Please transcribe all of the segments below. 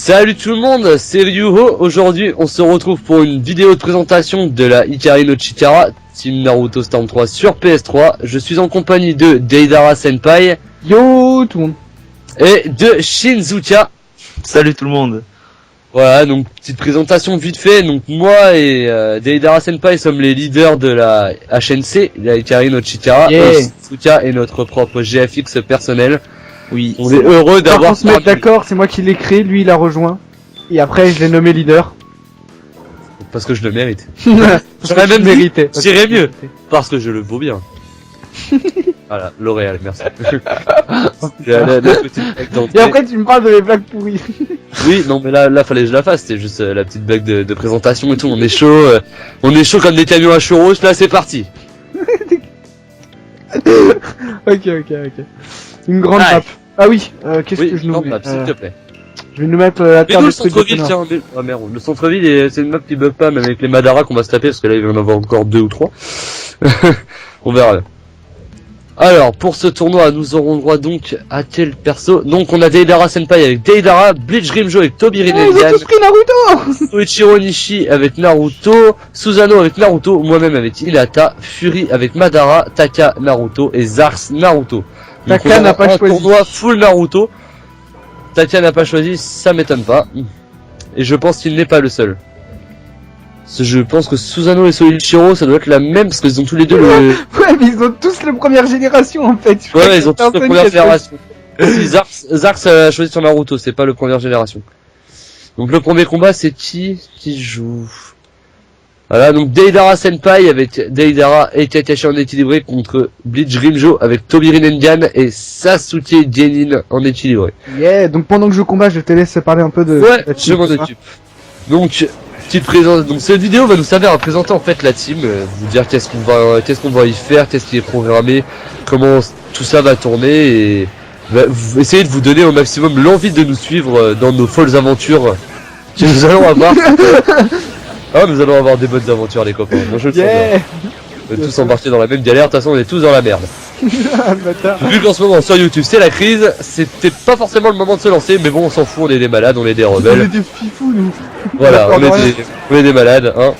Salut tout le monde, c'est Ryuho. Aujourd'hui, on se retrouve pour une vidéo de présentation de la Hikari no Chikara Team Naruto Storm 3 sur PS3. Je suis en compagnie de Deidara Senpai. Yo tout le monde. Et de Shinzuka. Salut tout le monde. Voilà, donc petite présentation vite fait. Donc moi et Deidara Senpai sommes les leaders de la HNC, la Hikari no Chikara. Yeah. Et Shinzuka est notre propre GFX personnel. Oui. On est heureux d'avoir... On se met d'accord, c'est moi qui l'ai créé, lui il a rejoint. Et après je l'ai nommé leader. Parce que je le mérite. J'aurais même mérité. Je dirais mieux. Parce que je le vaux bien. Voilà, L'Oréal, merci. la petite blague d'entrée. Et après tu me parles de mes blagues pourries. Oui, non mais là fallait que je la fasse, c'était juste la petite blague de présentation et tout. On est chaud comme des camions à churros, là c'est parti. Ok. Une grande Aïe. map. Ah oui, qu'est-ce Oui, que je nous mets s'il te plaît. Je vais nous mettre la Mais terre nous, de le centre-ville, tiens. Oh merde, le centre-ville, c'est une map qui bug pas, même avec les Madara qu'on va se taper, parce que là il va y en avoir encore 2 ou 3. On verra. Alors, pour ce tournoi, nous aurons droit donc à quel perso? Donc, on a Deidara Senpai avec Deidara, Bleach Grimjo avec Tobiri Ils ont Nengan, tous pris Naruto. Soichiro Nishi avec Naruto, Susanoo avec Naruto, moi-même avec Hinata, Fury avec Madara, Taka Naruto et Zars Naruto. Donc, Taka on n'a a pas un choisi. tournoi full Naruto. Taka n'a pas choisi, ça m'étonne pas. Et je pense qu'il n'est pas le seul. Je pense que Susanoo et Soichiro, ça doit être la même, parce qu'ils ont tous les deux le... Ouais, mais ils ont tous la première génération en fait. Je crois Ouais, que ils ont tous la personne première qui a génération. Si, Zars a choisi sur Naruto, c'est pas le première génération. Donc le premier combat, c'est qui joue? Voilà, donc Deidara Senpai avec Deidara et Kakashi en équilibré contre Bleach Grimjo avec Tobiri Nengan et Sasuke Genin en équilibré. Yeah, donc pendant que je combats, je te laisse parler un peu de... Ouais, la je team, m'en tout ça. occupe. Donc, petite présence. Donc cette vidéo va nous servir à présenter en fait la team, vous dire qu'est-ce qu'on va y faire, qu'est-ce qui est programmé, comment tout ça va tourner et essayer de vous donner au maximum l'envie de nous suivre dans nos folles aventures que nous allons avoir. Ah, nous allons avoir des bonnes aventures les copains. Moi je le sens bien. Yeah. On va tous embarquer dans la même galère, de toute façon on est tous dans la merde. Ah, bâtard. Vu qu'en ce moment sur YouTube c'est la crise, c'était pas forcément le moment de se lancer, mais bon on s'en fout, on est des malades, on est des On est rebelles. des fifous nous. Voilà, D'accord, on est des malades, hein.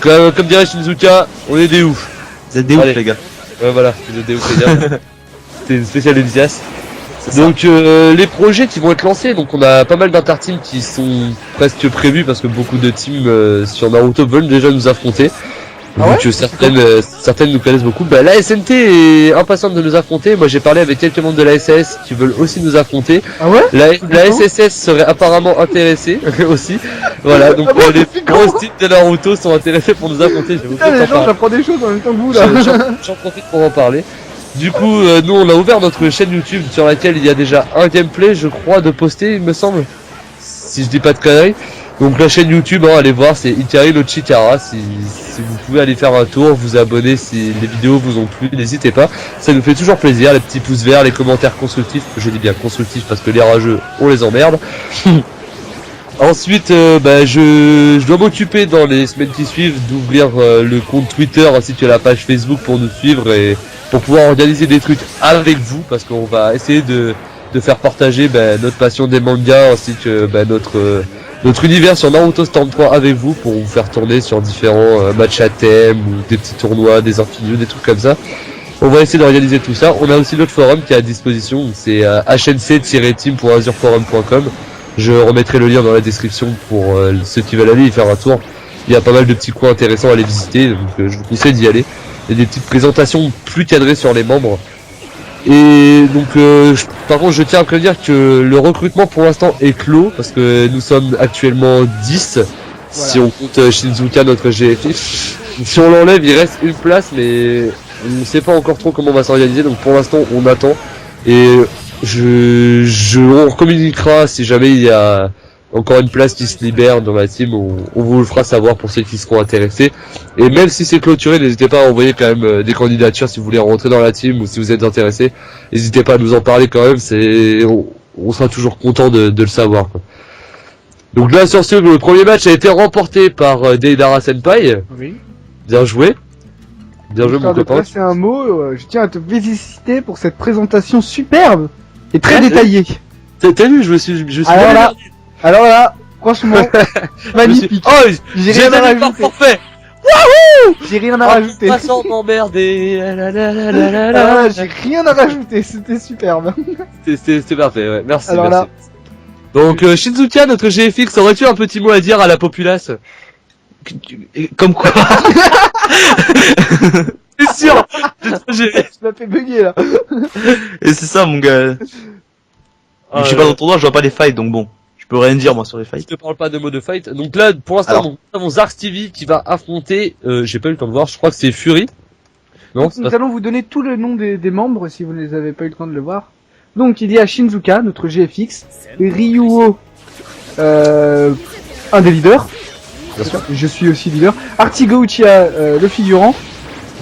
Comme dirait Shinzuka, on est des ouf. Vous êtes des ouf Allez. les gars. Ouais voilà, vous êtes des ouf les gars. C'est une spéciale dédicace. C'est ça. Donc les projets qui vont être lancés, donc on a pas mal d'interteams qui sont presque prévus parce que beaucoup de teams sur Naruto veulent déjà nous affronter. Ah Donc certaines nous connaissent beaucoup. Bah la SNT est impatiente de nous affronter. Moi j'ai parlé avec quelques membres de la SAS qui veulent aussi nous affronter. Ah ouais? La SSS serait apparemment intéressée aussi. Voilà, donc Ah bon, les c'est grosses con. teams de Naruto sont intéressés pour nous affronter. Je vais vous Putain, les en gens, parler. j'apprends des choses en même temps que vous là. J'en profite pour en parler. Du coup, nous on a ouvert notre chaîne YouTube sur laquelle il y a déjà un gameplay, je crois, de poster, il me semble. Si je dis pas de conneries. Donc la chaîne YouTube, hein, allez voir, c'est Hikari no Chikara. Si vous pouvez aller faire un tour, vous abonner si les vidéos vous ont plu, n'hésitez pas. Ça nous fait toujours plaisir, les petits pouces verts, les commentaires constructifs. Je dis bien constructifs parce que les rageux, on les emmerde. Ensuite, je dois m'occuper dans les semaines qui suivent d'ouvrir le compte Twitter ainsi que la page Facebook pour nous suivre et pour pouvoir organiser des trucs avec vous parce qu'on va essayer de faire partager notre passion des mangas ainsi que notre univers sur Naruto Storm 3 avec vous pour vous faire tourner sur différents matchs à thème ou des petits tournois, des infinis, des trucs comme ça. On va essayer d'organiser tout ça. On a aussi notre forum qui est à disposition, c'est hnc-team.azurforum.com. Je remettrai le lien dans la description pour ceux qui veulent aller y faire un tour. Il y a pas mal de petits coins intéressants à aller visiter, donc je vous conseille d'y aller. Il y a des petites présentations plus cadrées sur les membres. Et donc par contre je tiens à prévenir que le recrutement pour l'instant est clos parce que nous sommes actuellement 10 si on compte Shinzuka notre GFI. Si on l'enlève il reste une place mais on ne sait pas encore trop comment on va s'organiser donc pour l'instant on attend et on communiquera si jamais il y a encore une place qui se libère dans la team, on vous le fera savoir pour ceux qui seront intéressés. Et même si c'est clôturé, n'hésitez pas à envoyer quand même des candidatures si vous voulez rentrer dans la team ou si vous êtes intéressés. N'hésitez pas à nous en parler quand même, on sera toujours content de le savoir, quoi. Donc là sur ce, le premier match a été remporté par Deidara Senpai. Oui. Bien joué. Bien joué mon copain. C'est un mot, je tiens à te féliciter pour cette présentation superbe et très Ouais. détaillée. T'as vu, je me suis Alors bien là, énervé. Alors là, franchement, magnifique. Oh, J'ai rien à validé par rajouter. forfait. J'ai rien à rajouter. Pas sans m'emmerder. Ah, j'ai rien à rajouter, c'était superbe. C'était parfait, ouais. Merci, Alors merci. là- Donc, Shinzuka, notre GFX, aurais-tu un petit mot à dire à la populace? Comme quoi. C'est sûr. J'ai- Tu m'as fait bugger là. Et c'est ça, mon gars. Ah, Je suis pas dans le tournoi, je vois pas les fights, donc bon. Je peux rien dire, moi, sur les Je fights. te parle pas de mots de fight. Donc là, pour l'instant, Alors. nous avons Zark TV qui va affronter, j'ai pas eu le temps de voir, je crois que c'est Fury. Non, Donc, c'est nous pas... allons vous donner tout le nom des membres si vous ne les avez pas eu le temps de le voir. Donc il y a Shinzuka, notre GFX, Ryuo, un des leaders. Bien sûr. Je suis aussi leader. Artigo Uchiha, le figurant.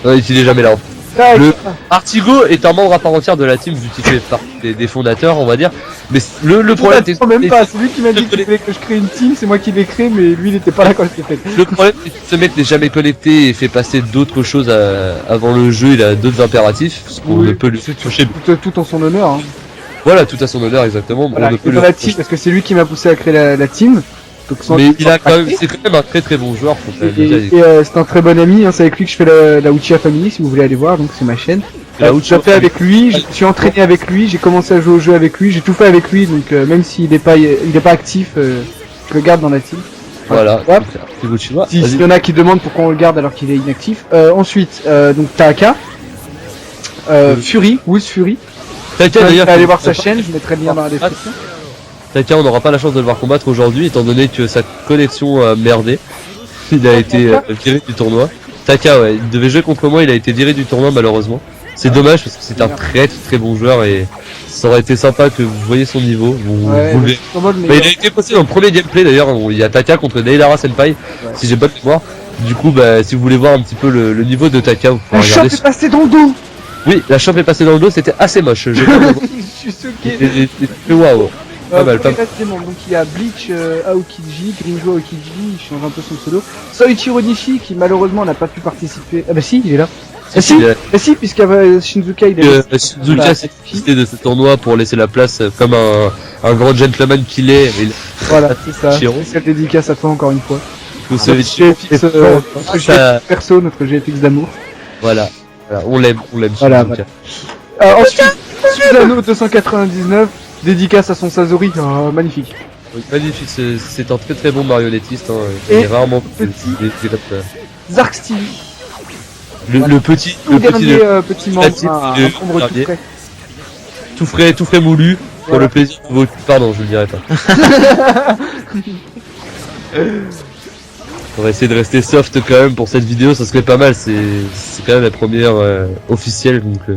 Ouais, il est jamais là. Tac. Le- Artigo est un membre à part entière de la team vu qu'il fait partie des fondateurs, on va dire. Mais le problème, c'est Même pas, c'est lui qui m'a dit qu'il voulait que je crée une team, c'est moi qui l'ai créé, mais lui il était pas là quand je l'ai fait. le problème, c'est que ce mec n'est jamais connecté et fait passer d'autres choses avant le jeu. Il a d'autres impératifs, ce qu'on Oui. ne peut lui toucher. Tout en son honneur. Hein. Voilà, tout à son honneur, exactement. Voilà, On ne il peut est le dans la team parce que c'est lui qui m'a poussé à créer la team. Donc, sans- Mais il a quand même, c'est quand même un très très bon joueur. Faut quand même le dire. c'est un très bon ami, hein, c'est avec lui que je fais la Uchiha Family si vous voulez aller voir, donc c'est ma chaîne. La Je Uchiha l'ai fait avec lui, je me suis entraîné avec lui, j'ai commencé à jouer au jeu avec lui, j'ai tout fait avec lui, donc même s'il est pas actif, je le garde dans la team. Voilà. Hop. Artigo Chinois. S'il Vas-y. y en a qui demandent pourquoi on le garde alors qu'il est inactif. Ensuite, donc Taaka, Fury, Wolf Fury. Taka, d'ailleurs, Allez voir sa chaîne, je mettrai le lien dans la description. Taka, on n'aura pas la chance de le voir combattre aujourd'hui, étant donné que sa connexion a merdé. Il a été viré du tournoi. Taka, ouais, il devait jouer contre moi, il a été viré du tournoi malheureusement. C'est dommage parce que c'est un très très bon joueur et ça aurait été sympa que vous voyez son niveau. Vous Ouais, le mais verrez. en mode, mais- Mais il a été passé dans le premier gameplay d'ailleurs, il y a Taka contre Neilara Senpai, si j'ai pas de mémoire. Du coup, bah, si vous voulez voir un petit peu le niveau de Taka, vous pouvez Le shot regarder. est passé dans le dos. Oui, la chope est passée dans le dos, c'était assez moche. J'ai pas Je suis choqué. waouh. Pas mal, Pour pas les restes des membres, donc il y a Bleach Aokiji, Gringo Aokiji, il change un peu son pseudo. Soichiro Nishi qui malheureusement n'a pas pu participer. Ah bah si, il est là. Ah si, ah si, puisqu'avec Shinzuka il est là. Shinzuka s'est quitté de ce tournoi pour laisser la place comme un grand gentleman qu'il est. Et Voilà, c'est ça. Chiro. Spéciale dédicace à toi encore une fois. vous Notre savez, GFX, notre ça- GFX perso, notre GFX d'amour. voilà. Voilà, on l'aime, Voilà, Shinzuka. Ensuite, Susano 299, dédicace à son Sazori, magnifique. Oui, magnifique, c'est un très très bon marionnettiste. Hein. Et Il est rarement petit- des- Zark Stevie, le petit, tout dernier le petit membre, petit, un le membre tout dernier. frais. tout frais moulu pour Voilà. le plaisir de vos. Pardon, je le dirai pas. On va essayer de rester soft quand même pour cette vidéo, ça serait pas mal. C'est quand même la première officielle, donc on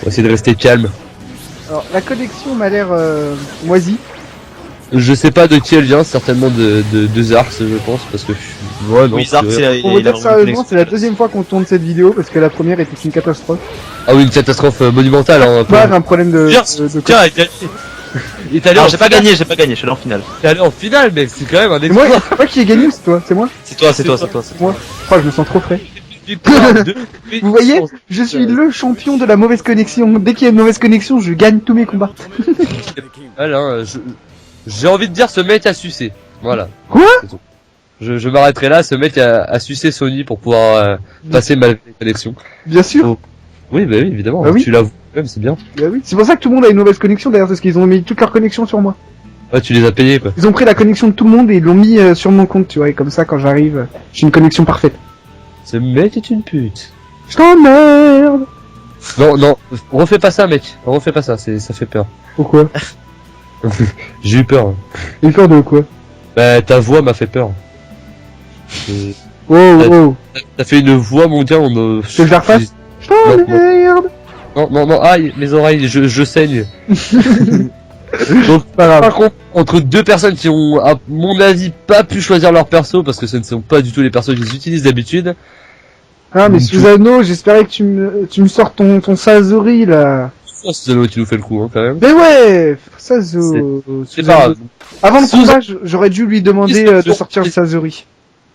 va essayer de rester calme. Alors, la connexion m'a l'air moisie. Je sais pas de qui elle vient, certainement de Zarx, je pense, parce que ouais, non, Oui, Zark, c'est Pour vous dire sérieusement, c'est la deuxième fois qu'on tourne cette vidéo parce que la première était une catastrophe. ah oui, une catastrophe monumentale. Hein, un peu. Pas un problème de. Tiens, de- tiens, il est allé Alors, en j'ai pas finale. gagné, je suis allé en finale. Il est allé en finale, mais c'est quand même un C'est moi, exploit. c'est moi qui ai gagné ou c'est toi? C'est moi? C'est toi, c'est c'est toi. toi. Moi. Oh, je me sens trop frais. Victoire de- Vous voyez, je suis le champion de la mauvaise connexion. Dès qu'il y a une mauvaise connexion, je gagne tous mes combats. Voilà, hein, j'ai envie de dire ce mec a sucé. Voilà. Quoi? C'est tout. Je m'arrêterai là, ce mec a sucé Sony pour pouvoir passer malgré les connexions. Bien sûr. Oh. Oui, bah oui, évidemment. Bah oui. Tu l'avoues même, c'est bien. Bah oui. C'est pour ça que tout le monde a une mauvaise connexion d'ailleurs, parce qu'ils ont mis toute leur connexion sur moi. Ouais, tu les as payés, quoi. Ils ont pris la connexion de tout le monde et ils l'ont mis sur mon compte, tu vois. Et comme ça, quand j'arrive, j'ai une connexion parfaite. Ce mec est une pute. Je t'emmerde. Non, non, refais pas ça, mec. Refais pas ça, ça fait peur. Pourquoi? J'ai eu peur. J'ai peur de quoi? Bah, ta voix m'a fait peur. Euh, Oh, oh. T'as fait une voix, mon gars, on Tu veux que je la refasse? Je t'emmerde. Non, aïe, mes oreilles, je saigne. Donc, Pas grave. par contre, entre deux personnes qui ont, à mon avis, pas pu choisir leur perso, parce que ce ne sont pas du tout les persos qu'ils utilisent d'habitude. Ah, mais Donc, Susano, j'espérais que tu me sors ton Sazori, là. C'est Susanoo qui nous fait le coup, hein, quand même. Mais ouais, Sazo. C'est pas grave. Avant le Suza- combat, j'aurais dû lui demander de sortir le Sazori.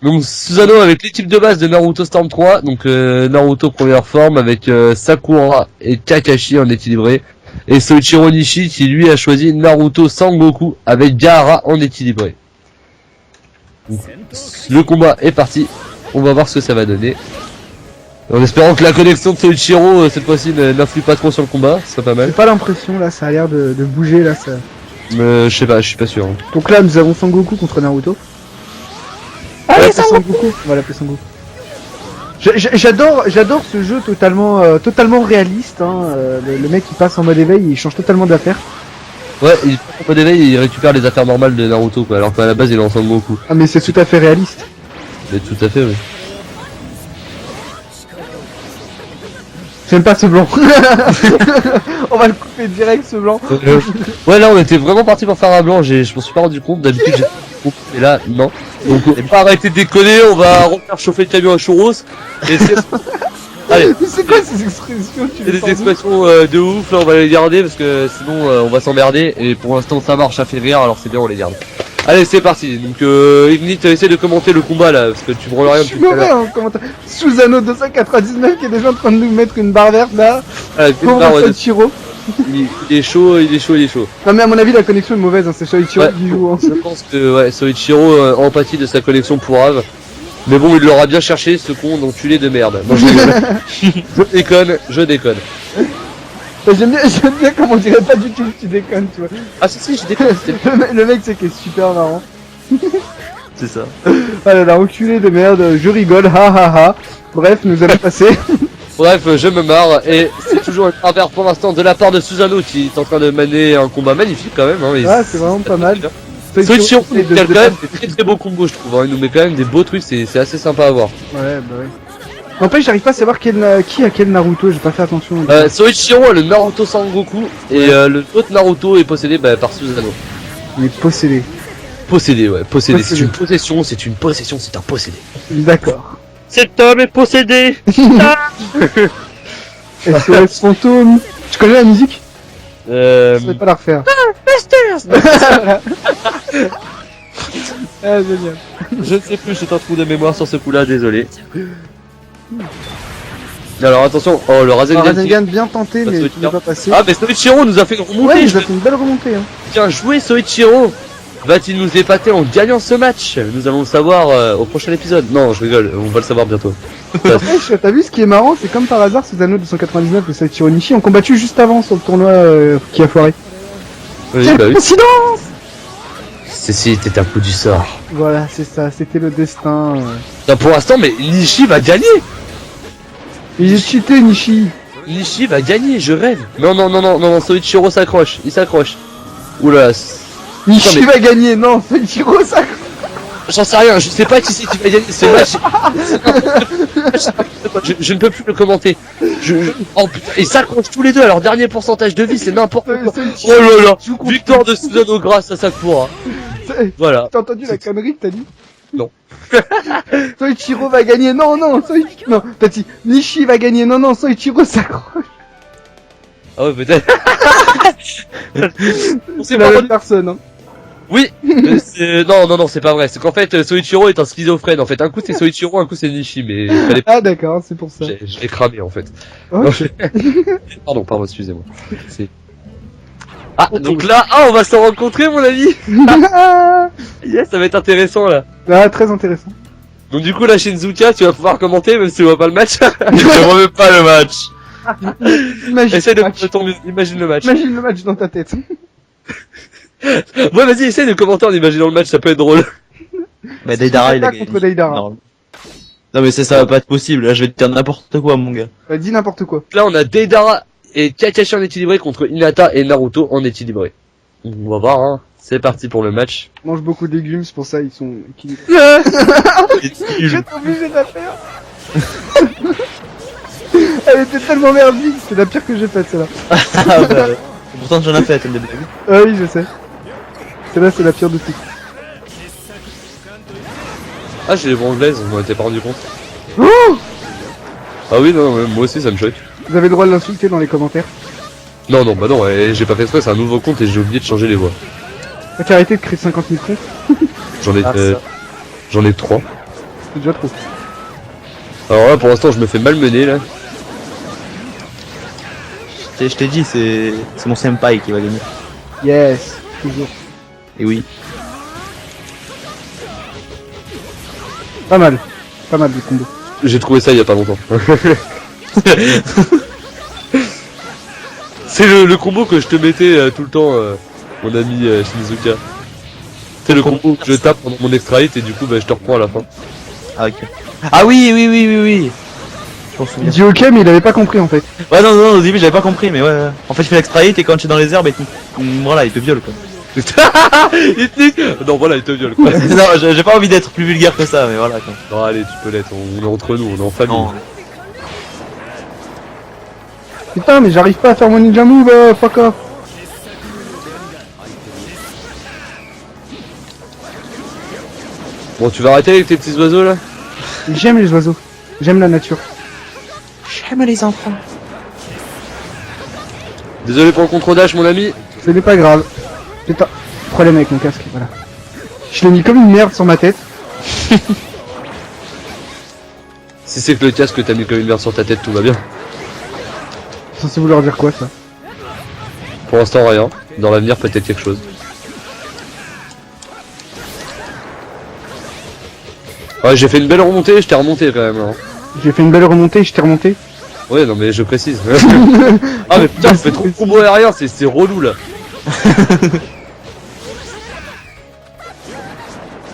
Donc, Susanoo avec l'équipe de base de Naruto Storm 3, donc Naruto première forme avec Sakura et Kakashi en équilibré. Et Soichiro Nishi qui lui a choisi Naruto Sangoku avec Gaara en équilibré. Donc, le combat est parti, on va voir ce que ça va donner. En espérant que la connexion de Soichiro cette fois-ci n'influe pas trop sur le combat, ce serait pas mal. J'ai pas l'impression là, ça a l'air de bouger là. Ça... Je sais pas, je suis pas sûr. Hein. Donc là nous avons Sangoku contre Naruto. Allez Sangoku. On va l'appeler Sangoku. J'adore ce jeu totalement réaliste. Hein. Le mec il passe en mode éveil, il change totalement d'affaire. Ouais, il passe en mode éveil et il récupère les affaires normales de Naruto quoi, alors qu'à la base il est en Sangoku. Ah mais c'est tout à fait réaliste. Mais tout à fait oui. J'aime pas ce blanc. On va le couper direct ce blanc. Ouais là on était vraiment parti pour faire un blanc, je m'en suis pas rendu compte, d'habitude j'ai et là non. Donc on va pas arrêter de déconner, on va refaire chauffer le camion à churros. Et c'est... Allez, c'est quoi ces expressions? c'est des expressions de ouf, là on va les garder parce que sinon on va s'emmerder. Et pour l'instant ça marche, ça fait rire, alors c'est bien on les garde. Allez c'est parti, donc Ignite essaie de commenter le combat là, parce que tu branles rien. Je suis mauvais en commentaire. Susano 299 qui est déjà en train de nous mettre une barre verte là. Soichiro. Il est chaud. Non mais à mon avis la connexion est mauvaise, hein. C'est Soichiro qui joue. Hein. Je pense que ouais, Soichiro empathie de sa connexion pour Ave. Mais bon, il l'aura bien cherché, ce con d'enculé de merde. Non, je déconne. J'aime bien comment on dirait pas du tout que tu déconnes, tu vois. Ah si, je déconne. Le mec c'est qui est super marrant. C'est ça. Ah là là, enculé de merde, je rigole, ha ha ha. Bref, nous allons passer. Bref, je me marre et c'est toujours un travers pour l'instant de la part de Susano qui est en train de mener un combat magnifique quand même. Hein, Ah, c'est vraiment pas mal. Soichiro il a quand même des très beaux combos je trouve, hein. Il nous met quand même des beaux trucs, c'est assez sympa à voir. Ouais, bah ouais. N'empêche, j'arrive pas à savoir qui a quel Naruto, j'ai pas fait attention. Soichiro a le Naruto Sangoku et le autre Naruto est possédé par Susano. Il est possédé. Possédé. C'est une possession, c'est un possédé. D'accord. Cet homme est possédé. SOS fantôme. Tu connais la musique? Je vais pas la refaire. Ah, génial. Je ne sais plus, j'ai un trou de mémoire sur ce coup-là, désolé. Alors attention, oh le Rasengan bien tenté, mais il n'est pas passé. Ah mais Soichiro nous a fait une remontée. Ouais, il nous a fait une belle remontée. Hein. Bien joué Soichiro. Va-t-il nous épater en gagnant ce match? Nous allons le savoir au prochain épisode. Non, je rigole, on va le savoir bientôt. T'as vu ce qui est marrant, c'est comme par hasard, Susano 299 et Soichiro Nishi ont combattu juste avant sur le tournoi qui a foiré. Oui, Quelle bah oui. coïncidence! Ceci était un coup du sort. Voilà, c'est ça, c'était le destin. Non, pour l'instant, mais Nishi va gagner. Il est cheaté, Nishi. Nishi va gagner, je rêve. Non, Soichiro s'accroche, il s'accroche. Oula. Nishi va gagner, non, Soichiro s'accroche. J'en sais rien, je sais pas qui c'est qui va gagner ce match. Je ne peux plus le commenter. Oh putain, ils s'accrochent tous les deux à leur dernier pourcentage de vie, c'est n'importe quoi. Oh là là, victoire de Susano grâce à Sakura. Voilà. T'as entendu la connerie que t'as dit? Non. Soichiro va gagner, non, t'as dit Nishi va gagner, non, Soichiro s'accroche. Ah ouais, peut-être. C'est la même personne, hein. Oui, non, c'est pas vrai. C'est qu'en fait, Soichiro est un schizophrène. En fait, un coup c'est Soichiro, un coup c'est Nishi, mais fallait... Ah d'accord, c'est pour ça. Je l'ai cramé en fait. Okay. Pardon, excusez-moi. Ah, donc là, on va se rencontrer, mon ami. Yes, ça va être intéressant là. Ah, très intéressant. Donc du coup, la Shinzuka, tu vas pouvoir commenter, même si tu vois pas le match. Je vois même pas le match. Essaye imagine le match. Imagine le match dans ta tête. Ouais, vas-y, essaye de commenter en imaginant le match, ça peut être drôle. Mais Deidara, il a contre Deidara. Non mais ça va pas être possible, là je vais te dire n'importe quoi mon gars. Bah, dis n'importe quoi. Là on a Deidara et Kakashi en équilibré contre Hinata et Naruto en équilibré. On va voir, hein. C'est parti pour le match. Ils mangent beaucoup de légumes, c'est pour ça ils sont équilibrés. Je suis obligé de la faire. Elle était tellement merdique, c'est la pire que j'ai faite celle-là. Ah bah, pourtant j'en ai fait des blagues. Ah oui, je sais. Celle-là c'est la pire de toutes. Ah, j'ai les bronzes, on m'en était pas rendu compte. Oh, Ah oui, non, moi aussi ça me choque. vous avez le droit de l'insulter dans les commentaires. Non, bah non, j'ai pas fait exprès, c'est un nouveau compte et j'ai oublié de changer les voix. T'as arrêté de créer 50 000 comptes. J'en ai 3. C'est déjà trop. Alors là, pour l'instant, je me fais malmener là. Je t'ai dit, c'est mon senpai qui va gagner. Yes, toujours. Et oui. Pas mal le combo. J'ai trouvé ça il y a pas longtemps. C'est le combo que je te mettais tout le temps, mon ami Shinizuka. C'est le combo que je tape pendant mon extra hit et du coup bah, je te reprends à la fin. Ah ok. Ah oui. Je m'en Il souviens. dit ok, mais il avait pas compris en fait. Ouais non, au début j'avais pas compris, mais ouais. En fait je fais l'extra hit et quand tu es dans les herbes, voilà, il te viole quoi. Non voilà, il te viole quoi. Non, j'ai pas envie d'être plus vulgaire que ça, mais voilà quoi. Non allez, tu peux l'être, on est entre nous, on est en famille. Non. Putain, mais j'arrive pas à faire mon ninja move, fuck off. Bon, tu vas arrêter avec tes petits oiseaux là? J'aime les oiseaux, j'aime la nature. J'aime les enfants. Désolé pour le contre-dash mon ami. Ce n'est pas grave. Putain, problème avec mon casque, voilà. Je l'ai mis comme une merde sur ma tête. Si c'est que le casque que t'as mis comme une merde sur ta tête, tout va bien. Censé vouloir dire quoi ça? Pour l'instant rien, dans l'avenir peut-être quelque chose. Ouais, j'ai fait une belle remontée, je t'ai remonté quand même. Hein. J'ai fait une belle remontée, je t'ai remonté. Ouais, non mais je précise. Ah mais putain, je fais trop de combo aérien, c'est relou là.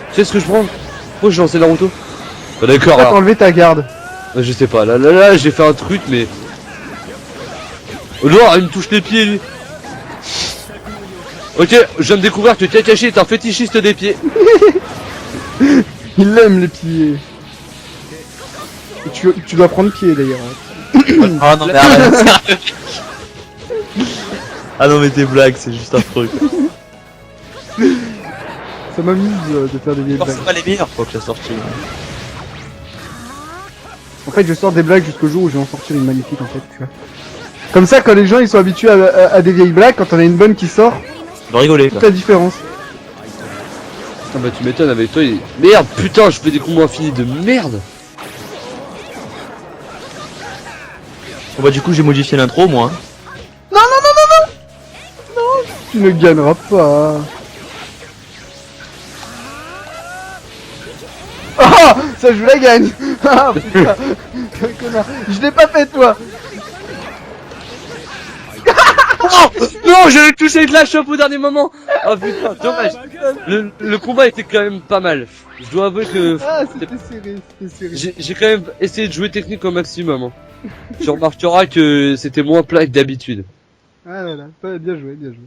Tu sais ce que je prends? Pourquoi j'ai lancé Naruto? Ah, d'accord, T'as alors. enlevé ta garde. Je sais pas, là, j'ai fait un truc mais... Oh non, il me touche les pieds lui. Ok, je viens de découvrir que Kakashi est un fétichiste des pieds. Il aime les pieds. Et tu dois prendre pied d'ailleurs. Ah non mais arrête. Ah non mais tes blagues, c'est juste affreux quoi. Ça m'amuse de faire des vieilles blagues. C'est pas les meilleures fois que j'ai sorti. En fait, je sors des blagues jusqu'au jour où je vais en sortir une magnifique en fait, tu vois. Comme ça, quand les gens ils sont habitués à des vieilles blagues, quand on a une bonne qui sort, Je vais rigoler toute quoi. la différence. Ah bah tu m'étonnes avec toi, Merde, putain, je fais des combos infinis de merde. Bon bah du coup j'ai modifié l'intro moi. Hein. Tu ne gagneras pas. Ah, ça je vous la gagne. Ah putain, quel connard. Je l'ai pas fait toi. Non, je l'ai touché avec la chope au dernier moment. Oh putain, dommage. Le combat était quand même pas mal. Je dois avouer que Ah, c'était serré. j'ai quand même essayé de jouer technique au maximum. Hein. Tu remarqueras que c'était moins plat que d'habitude. Ah là là, bien joué, bien joué.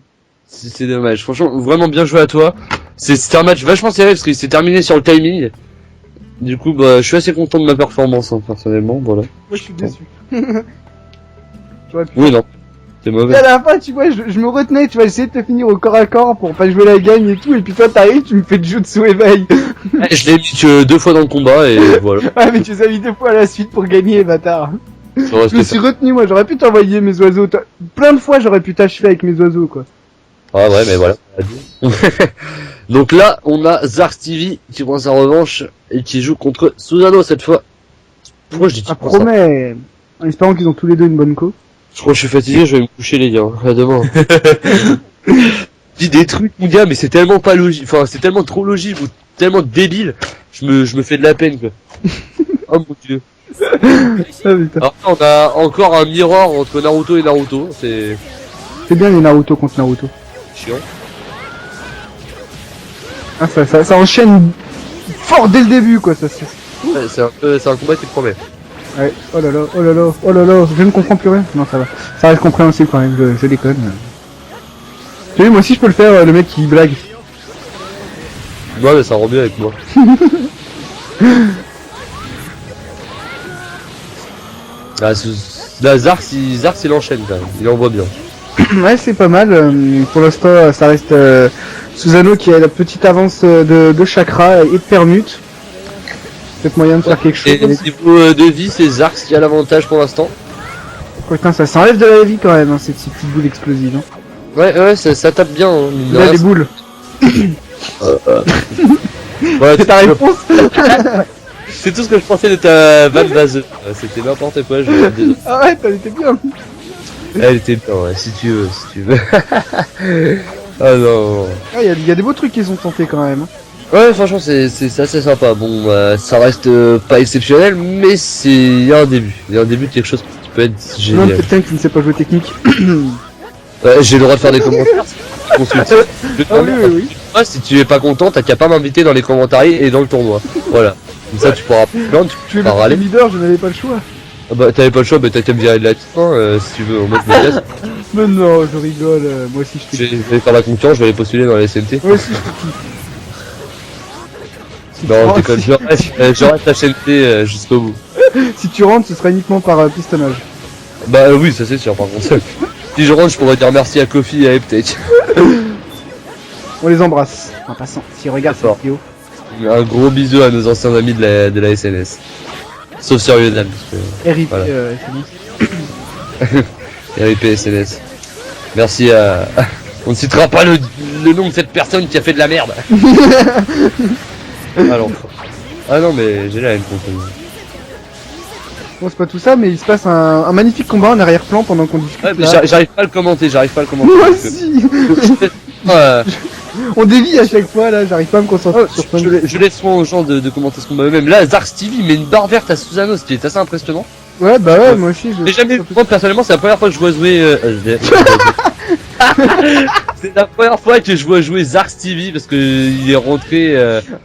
C'est dommage. Franchement, vraiment bien joué à toi. C'était un match vachement serré parce qu'il s'est terminé sur le timing. Du coup, bah, je suis assez content de ma performance, hein, personnellement. Voilà. Moi je suis déçu. J'aurais pu. Oui, non. C'est mauvais. Et à la fin, tu vois, je me retenais, tu vas essayer de te finir au corps à corps pour pas jouer la gagne et tout, et puis toi t'arrives, tu me fais de jutsu éveil. Je l'ai mis que 2 fois dans le combat et voilà. Ah mais tu les as mis 2 fois à la suite pour gagner, bâtard. Ça reste Je me suis retenu, moi, j'aurais pu t'envoyer mes oiseaux. Plein de fois j'aurais pu t'achever avec mes oiseaux, quoi. Ah ouais, mais voilà. Donc là, on a Zark TV qui prend sa revanche et qui joue contre Susanoo cette fois. Pourquoi je dis Ça qui prend ça? promet. En espérant qu'ils ont tous les deux une bonne co. Je crois que je suis fatigué, je vais me coucher les gars. À demain. Dis des trucs mon gars, mais c'est tellement pas logique. Enfin, c'est tellement trop logique ou tellement débile. Je me fais de la peine quoi. Oh mon dieu. Ah putain. Alors on a encore un mirror entre Naruto et Naruto. C'est C'est bien les Naruto contre Naruto. chiant. Ah ça enchaîne fort dès le début, quoi, ça c'est. Ouais, c'est un combat qui promet. Ouais, oh là là, oh là là, oh là là, je ne comprends plus rien. Non, ça va. Ça reste compréhensible quand même, je déconne. Tu vois, moi aussi je peux le faire, le mec qui blague. Ouais, mais ça rend bien avec moi. Ah, là, Zark, il enchaîne quand même. Il envoie bien. Ouais, c'est pas mal. Pour l'instant, ça reste Susanoo qui a la petite avance de chakra et de permute. Peut-être moyen de faire quelque chose. Et au niveau de vie, c'est Zark qui a l'avantage pour l'instant. Oh, putain, ça s'enlève de la vie quand même, hein, ces petites boules explosives. Hein. Ouais, ça tape bien. Hein, mine de Là, rien. les boules. Voilà, C'est ta réponse. c'est tout ce que je pensais de ta vanne vaseuse. C'était n'importe quoi, je désolé. Ah ouais, t'as été bien. Elle était bien, ouais, si tu veux, si tu veux. Ah non. Ah, y a des beaux trucs qu'ils ont tentés quand même. Ouais, franchement, c'est assez sympa. Bon, ça reste pas exceptionnel, mais il y a un début. Il y a un début de quelque chose qui peut être Non, génial. quelqu'un qui ne sait pas jouer technique. J'ai le droit de faire des commentaires. Constructif. Ah oui, oui, oui. Ah, si tu es pas content, t'as qu'à pas m'inviter dans les commentaires et dans le tournoi. Voilà. Comme ça, tu pourras plaindre, Tu es pourras le râler. leader, je n'avais pas le choix. Ah bah, t'avais pas le choix, mais t'as qu'à me virer de la team, hein, si tu veux, on met le casse. Mais non, je rigole, moi aussi je Je t'ai vais faire la concurrence, je vais aller postuler dans la SNT. Moi aussi je te kiffe. Non, Oh, je déconne, je reste la SNT jusqu'au bout. Si tu rentres, ce sera uniquement par pistonnage. Bah oui, ça c'est sûr, par contre. Si je rentre, je pourrais dire merci à Kofi et à Eptech. On les embrasse. En passant, s'ils regardent cette D'accord. vidéo. Un gros bisou à nos anciens amis de la SNS. Sauf sur Yodam, parce RIP, Voilà. c'est bon. que RIP SNS. Merci à... On ne citera pas le nom de cette personne qui a fait de la merde. Alors. Ah non, mais j'ai la haine contre lui. Bon, c'est pas tout ça, mais il se passe un magnifique combat en arrière-plan pendant qu'on discute. Ouais, mais là. j'arrive pas à le commenter, Moi parce que- aussi. Ouais. On dévie à chaque fois, là, j'arrive pas à me concentrer sur plein de... Je laisse souvent aux gens de commenter ce combat eux-mêmes. Là, Zark Stevie met une barre verte à Susano, ce qui est assez impressionnant. Ouais, bah ouais, moi aussi, je... J'ai jamais vu, moi personnellement, c'est la première fois que je vois jouer. C'est la première fois que je vois jouer Zark Stevie parce que il est rentré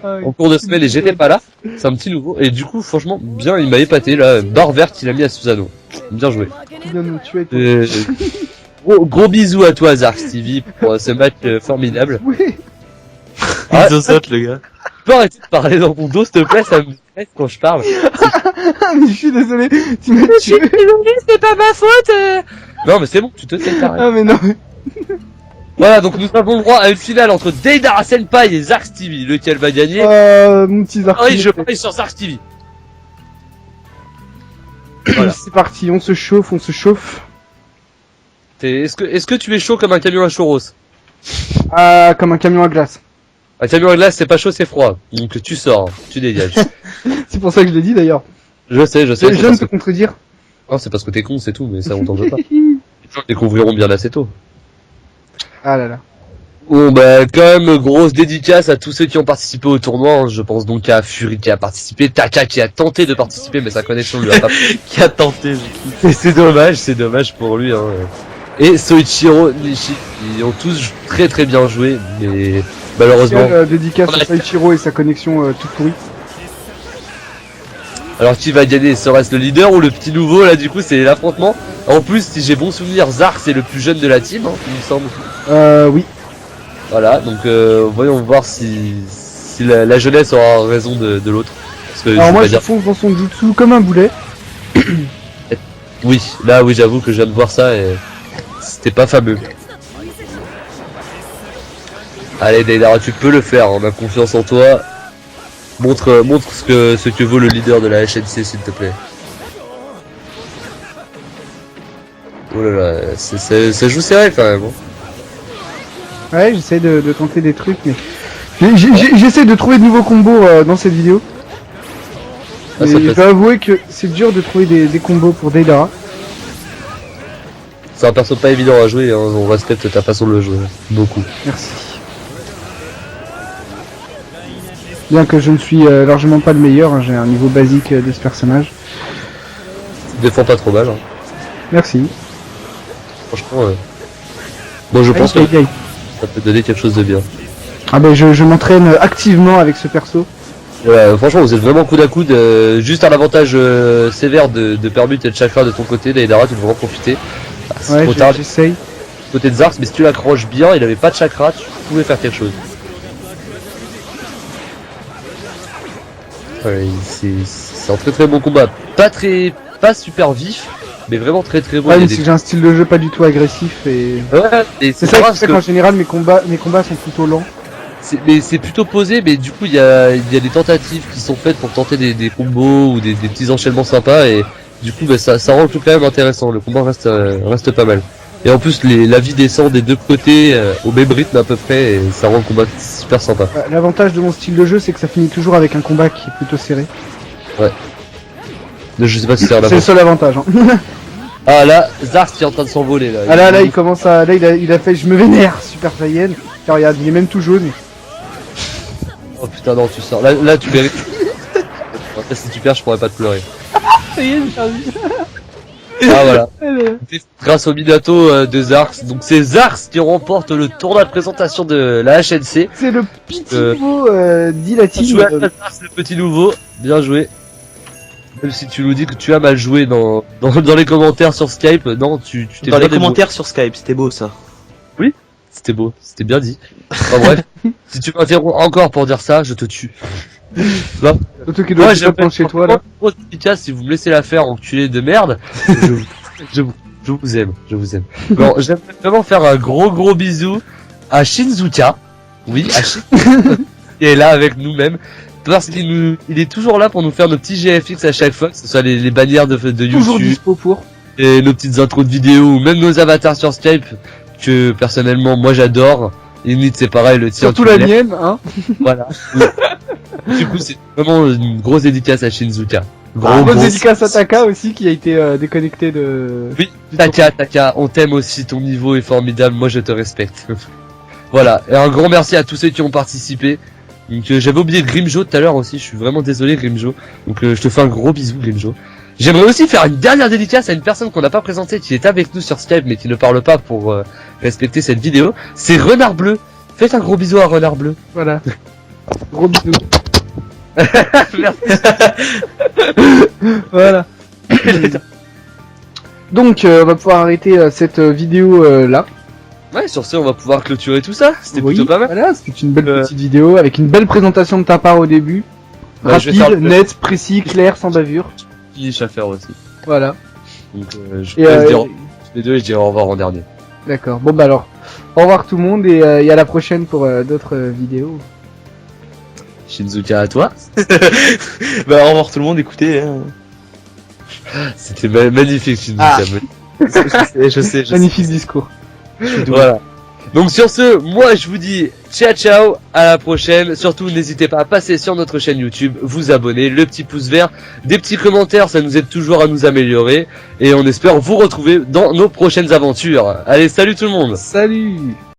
Ah, en cours de semaine et j'étais pas là. C'est un petit nouveau. Et du coup, franchement, bien, il m'a épaté là. Barre verte, il a mis à Susano. Bien joué. tu viens de me tuer, toi. Gros bisous à toi, Zark Stevie, pour ce match formidable. Oui. Ah, Il saute le gars. Tu peux arrêter de parler dans mon dos, s'il te plaît, ça me stresse quand je parle. Ah, mais je suis désolé, tu m'as tué. c'est pas ma faute. Non, mais c'est bon, tu te sais carré. Ah, mais non. Voilà, donc nous avons le droit à une finale entre Deidara Senpai et Zark Stevie. Lequel va gagner? Mon petit Zark. Pareil, je parie sur Zark Stevie. Voilà. C'est parti, on se chauffe, on se chauffe. Est-ce que tu es chaud comme un camion à churros? Ah, comme un camion à glace. Un camion à glace, c'est pas chaud, c'est froid. Donc tu sors, tu dégages. C'est pour ça que je l'ai dit d'ailleurs. Je sais. Je c'est ne parce peux que... contredire. Non, c'est parce que t'es con, c'est tout, mais ça on t'en veut pas. Les gens le découvriront bien assez tôt. Ah là là. Bon bah quand même grosse dédicace à tous ceux qui ont participé au tournoi, hein. Je pense donc à Fury qui a participé, Taka qui a tenté de participer mais sa connexion lui a pas Qui a tenté, Et c'est dommage pour lui hein. Et Soichiro Nishi, ils ont tous très bien joué, mais malheureusement. Dédicace à Soichiro et sa connexion toute pourrie. Alors qui va gagner? Serait-ce le leader ou le petit nouveau? Là du coup c'est l'affrontement. En plus si j'ai bon souvenir, Zark c'est le plus jeune de la team, hein, il me semble. Oui. Voilà, donc voyons voir si la jeunesse aura raison de l'autre. Parce que Alors je moi vais je dire... fonce dans son jutsu comme un boulet. Oui, là oui j'avoue que je viens de voir ça et c'était pas fameux. Allez Deidara, tu peux le faire, on a confiance en toi. Montre ce que vaut le leader de la HNC s'il te plaît. Oh là là, ça joue serré quand même. Hein. Ouais, j'essaie de tenter des trucs, mais... J'essaie de trouver de nouveaux combos dans cette vidéo. Ah, Mais ça je fait- dois avouer que c'est dur de trouver des combos pour Deidara. C'est un perso pas évident à jouer, hein. On respecte ta façon de le jouer. Beaucoup. Merci. Bien que je ne suis largement pas le meilleur, hein, j'ai un niveau basique de ce personnage. Tu défends pas trop mal. Hein. Merci. Franchement, bon je pense que Aïe, aïe, aïe. ça peut donner quelque chose de bien. Ah ben je m'entraîne activement avec ce perso. Franchement, vous êtes vraiment coude à coude. Juste un avantage sévère de permute et de chakra de ton côté. Deidara, tu devrais en profiter. Ah, c'est Ouais, trop tard. j'essaye. Côté de Zark, mais si tu l'accroches bien, il avait pas de chakra, tu pouvais faire quelque chose. Ouais, c'est un très bon combat. Pas super vif, mais vraiment très bon. Ouais, Il y mais a c'est des- que j'ai un style de jeu pas du tout agressif et... Ouais, et C'est c'est ça grave qui fait parce qu'en général mes combats sont plutôt lents. mais c'est plutôt posé, mais du coup il y a des tentatives qui sont faites pour tenter des combos ou des petits enchaînements sympas et du coup bah, ça rend le tout quand même intéressant. Le combat reste pas mal. Et en plus la vie descend des deux côtés au même rythme à peu près et ça rend le combat super sympa. L'avantage de mon style de jeu c'est que ça finit toujours avec un combat qui est plutôt serré. Je sais pas si c'est un C'est le avantage. seul avantage. Hein. Ah là, Zark qui est en train de s'envoler là. Ah là, il commence à... Là, il a fait je me vénère, Super Saiyan. Tiens, regarde, il est même tout jaune. Oh putain, non, tu sors. Là tu mérites. Après, si tu perds, je pourrais pas te pleurer. Ça y est, j'ai perdu. Ah voilà. Grâce au Minato de Zarks. Donc c'est Zarks qui remporte le tournoi de présentation de la HNC. C'est le petit Euh, nouveau Dilatine. Joué à Zarks, le petit nouveau. Bien joué. Même si tu nous dis que tu as mal joué dans les commentaires sur Skype, non, tu t'es Dans bien les commentaires sur Skype, c'était beau ça. C'était beau, c'était bien dit. Enfin bref, si tu m'interromps encore pour dire ça, je te tue. Non. Surtout qu'il doit Moi, être j'aime pas chez toi là. Grosse dédicace, si vous me laissez la faire, enculé de merde. Je vous aime, je vous aime. Bon, j'aimerais vraiment faire un gros bisou à Shinzuka. Oui, à Shinzuka. Qui est là avec nous-mêmes. Parce il est toujours là pour nous faire nos petits GFX à chaque fois, que ce soit les bannières de Toujours YouTube, dispo pour. et nos petites intros de vidéos, ou même nos avatars sur Skype, que personnellement, moi j'adore. Init, c'est pareil, le tien. Surtout tu la l'aimes. mienne, hein. Voilà. Du coup, c'est vraiment une grosse dédicace à Shinzuka. Grosse dédicace à Taka aussi qui a été déconnecté de... Oui, Taka, on t'aime aussi, ton niveau est formidable, moi je te respecte. Voilà, et un grand merci à tous ceux qui ont participé. Donc j'avais oublié Grimjo tout à l'heure aussi, je suis vraiment désolé Grimjo. Donc je te fais un gros bisou Grimjo. J'aimerais aussi faire une dernière dédicace à une personne qu'on n'a pas présentée, qui est avec nous sur Skype mais qui ne parle pas pour respecter cette vidéo. C'est Renard Bleu. Faites un gros bisou à Renard Bleu. Voilà. Gros bisous. Merci. Voilà. Donc on va pouvoir arrêter cette vidéo là. Ouais, sur ce, on va pouvoir clôturer tout ça. C'était Oui, plutôt pas mal. Voilà, c'était une belle petite vidéo avec une belle présentation de ta part au début. Ouais, je vais faire Rapide, le- net, précis, clair, sans bavure. Finish à faire aussi. Voilà. Donc je Et peux dire les deux et je dirai au revoir en dernier. d'accord. Bon bah alors, au revoir tout le monde et à la prochaine pour d'autres vidéos. Shinzuka à toi. Bah au revoir tout le monde, écoutez. Hein. C'était magnifique Shinzuka. Ah. Je sais. Magnifique discours. Voilà. Donc sur ce, moi je vous dis ciao, à la prochaine. Surtout n'hésitez pas à passer sur notre chaîne YouTube, vous abonner, le petit pouce vert, des petits commentaires, ça nous aide toujours à nous améliorer. Et on espère vous retrouver dans nos prochaines aventures. Allez, salut tout le monde. Salut.